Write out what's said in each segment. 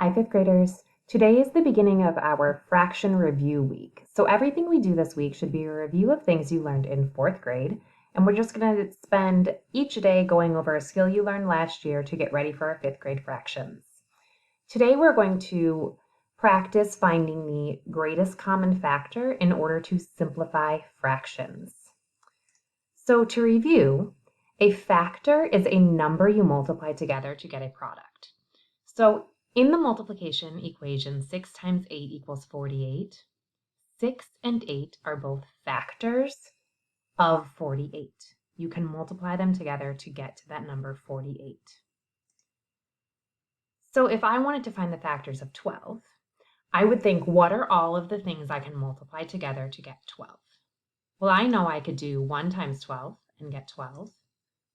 Hi, fifth graders. Today is the beginning of our fraction review week. So everything we do this week should be a review of things you learned in fourth grade. And we're just going to spend each day going over a skill you learned last year to get ready for our fifth grade fractions. Today we're going to practice finding the greatest common factor in order to simplify fractions. So to review, a factor is a number you multiply together to get a product. So in the multiplication equation, 6 times 8 equals 48. 6 and 8 are both factors of 48. You can multiply them together to get to that number 48. So if I wanted to find the factors of 12, I would think, what are all of the things I can multiply together to get 12? Well, I know I could do 1 times 12 and get 12,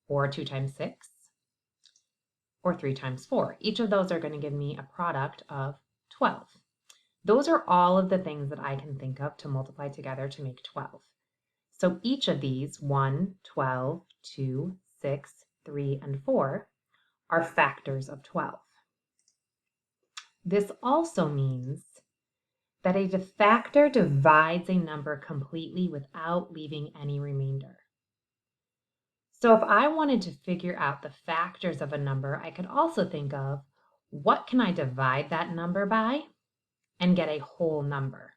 or 2 times 6, or 3 times 4. Each of those are going to give me a product of 12. Those are all of the things that I can think of to multiply together to make 12. So each of these, 1, 12, 2, 6, 3, and 4, are factors of 12. This also means that a factor divides a number completely without leaving any remainder. So if I wanted to figure out the factors of a number, I could also think of what can I divide that number by and get a whole number.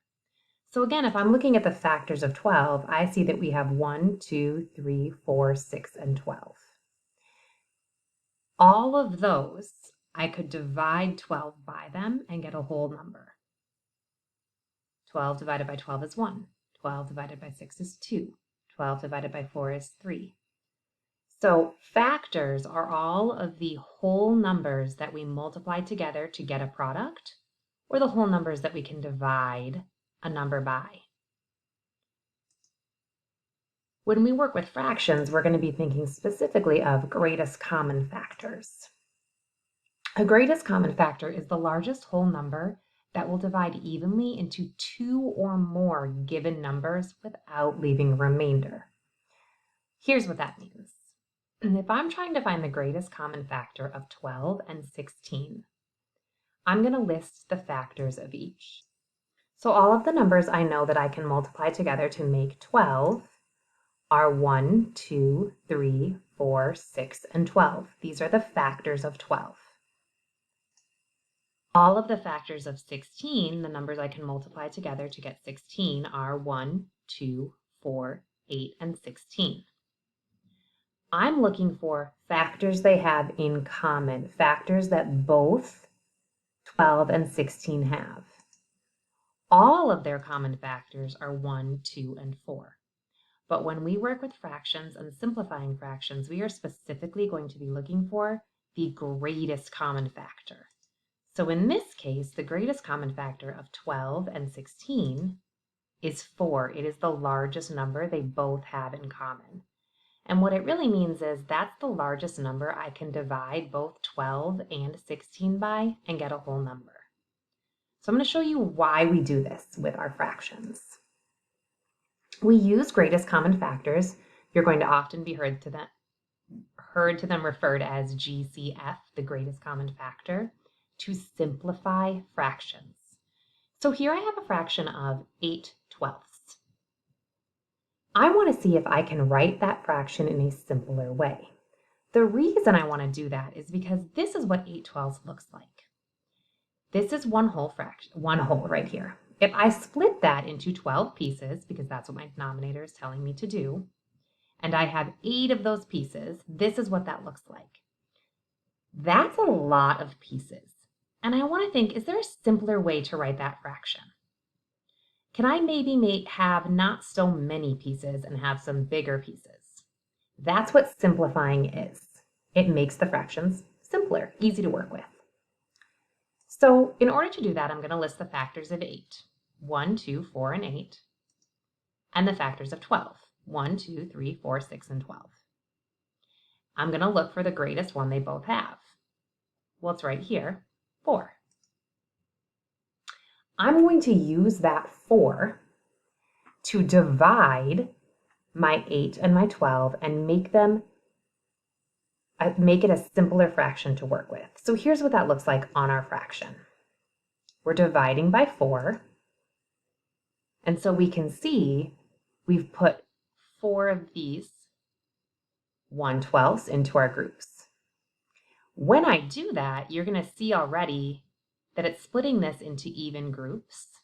So again, if I'm looking at the factors of 12, I see that we have 1, 2, 3, 4, 6, and 12. All of those, I could divide 12 by them and get a whole number. 12 divided by 12 is 1. 12 divided by 6 is 2. 12 divided by 4 is 3. So factors are all of the whole numbers that we multiply together to get a product, or the whole numbers that we can divide a number by. When we work with fractions, we're going to be thinking specifically of greatest common factors. A greatest common factor is the largest whole number that will divide evenly into 2 or more given numbers without leaving a remainder. Here's what that means. If I'm trying to find the greatest common factor of 12 and 16, I'm going to list the factors of each. So all of the numbers I know that I can multiply together to make 12 are 1, 2, 3, 4, 6, and 12. These are the factors of 12. All of the factors of 16, the numbers I can multiply together to get 16, are 1, 2, 4, 8, and 16. I'm looking for factors they have in common, factors that both 12 and 16 have. All of their common factors are 1, 2, and 4. But when we work with fractions and simplifying fractions, we are specifically going to be looking for the greatest common factor. So in this case, the greatest common factor of 12 and 16 is 4. It is the largest number they both have in common. And what it really means is that's the largest number I can divide both 12 and 16 by and get a whole number. So I'm going to show you why we do this with our fractions. We use greatest common factors. You're going to often be heard to them referred as GCF, the greatest common factor, to simplify fractions. So here I have a fraction of 8/12. I want to see if I can write that fraction in a simpler way. The reason I want to do that is because this is what 8/12 looks like. This is one whole right here. If I split that into 12 pieces, because that's what my denominator is telling me to do, and I have 8 of those pieces, this is what that looks like. That's a lot of pieces. And I want to think, is there a simpler way to write that fraction? Can I maybe have not so many pieces and have some bigger pieces? That's what simplifying is. It makes the fractions simpler, easy to work with. So in order to do that, I'm going to list the factors of 8, 1, 2, 4, and 8, and the factors of 12, 1, 2, 3, 4, 6, and 12. I'm going to look for the greatest one they both have. Well, it's right here, 4. I'm going to use that 4 to divide my 8 and my 12 and make it a simpler fraction to work with. So here's what that looks like on our fraction. we're dividing by 4. And so we can see we've put 4 of these 1/12 into our groups. When I do that, you're going to see already that it's splitting this into even groups.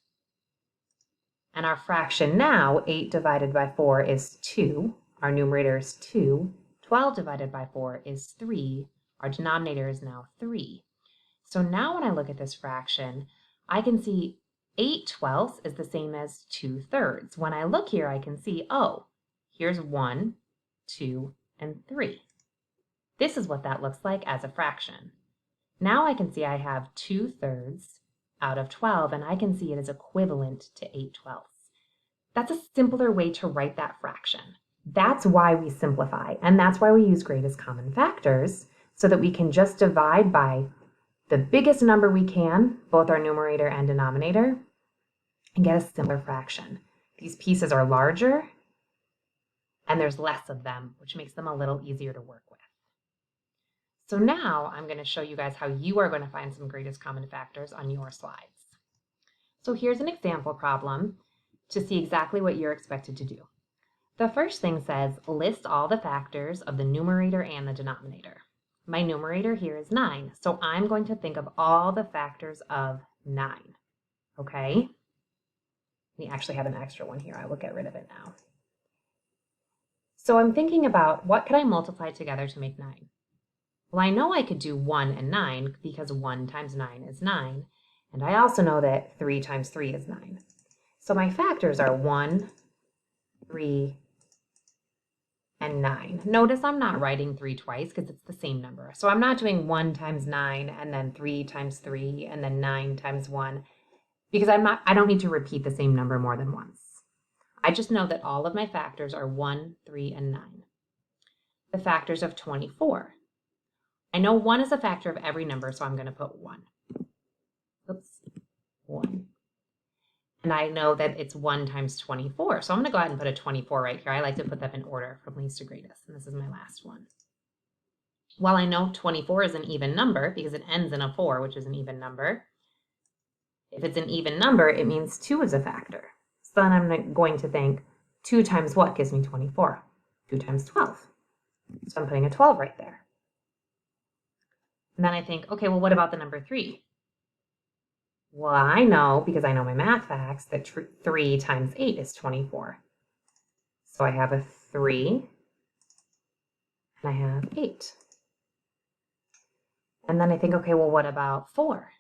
And our fraction now, 8 divided by 4 is 2. Our numerator is 2. 12 divided by 4 is 3. Our denominator is now 3. So now when I look at this fraction, I can see 8/12 is the same as 2/3. When I look here, I can see, oh, here's 1, 2, and 3. This is what that looks like as a fraction. Now I can see I have 2/3 out of 12, and I can see it is equivalent to 8/12. That's a simpler way to write that fraction. That's why we simplify, and that's why we use greatest common factors, so that we can just divide by the biggest number we can, both our numerator and denominator, and get a simpler fraction. These pieces are larger, and there's less of them, which makes them a little easier to work with. So now I'm going to show you guys how you are going to find some greatest common factors on your slides. So here's an example problem to see exactly what you're expected to do. The first thing says, list all the factors of the numerator and the denominator. My numerator here is 9, so I'm going to think of all the factors of 9, okay? We actually have an extra one here. I will get rid of it now. So I'm thinking about what could I multiply together to make 9? Well, I know I could do 1 and 9 because 1 times 9 is 9, and I also know that 3 times 3 is 9. So my factors are 1, 3, and 9. Notice I'm not writing 3 twice because it's the same number. So I'm not doing 1 times 9 and then 3 times 3 and then 9 times 1 because I don't need to repeat the same number more than once. I just know that all of my factors are 1, 3, and 9. The factors of 24. I know 1 is a factor of every number, so I'm going to put 1. Oops, 1. And I know that it's 1 times 24, so I'm going to go ahead and put a 24 right here. I like to put them in order from least to greatest, and this is my last one. While I know 24 is an even number because it ends in a 4, which is an even number, if it's an even number, it means 2 is a factor. So then I'm going to think 2 times what gives me 24? 2 times 12. So I'm putting a 12 right there. And then I think, okay, well, what about the number 3? Well, I know, because I know my math facts, that 3 times 8 is 24. So I have a 3, and I have 8. And then I think, okay, well, what about 4?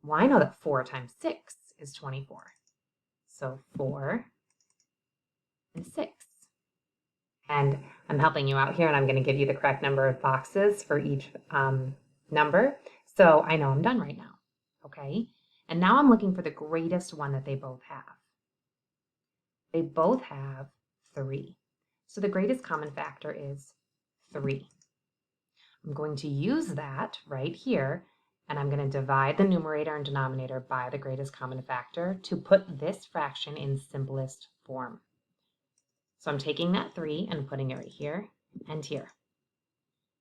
Well, I know that 4 times 6 is 24. So 4 and 6. And I'm helping you out here, and I'm going to give you the correct number of boxes for each number. So I know I'm done right now. Okay, and now I'm looking for the greatest one that they both have. They both have 3. So the greatest common factor is 3. I'm going to use that right here, and I'm going to divide the numerator and denominator by the greatest common factor to put this fraction in simplest form. So I'm taking that 3 and putting it right here and here.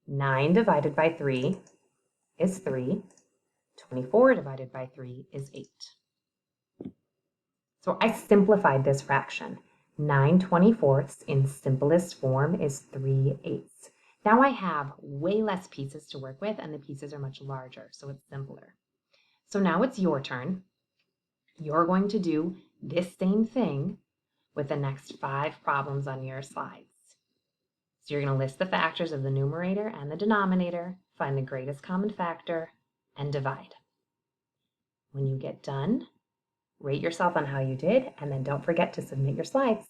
9 divided by 3 is 3. 24 divided by 3 is 8. So I simplified this fraction. 9/24 in simplest form is 3/8. Now I have way less pieces to work with, and the pieces are much larger, so it's simpler. So now it's your turn. You're going to do this same thing with the next 5 problems on your slides. So you're going to list the factors of the numerator and the denominator, find the greatest common factor, and divide. When you get done, rate yourself on how you did, and then don't forget to submit your slides.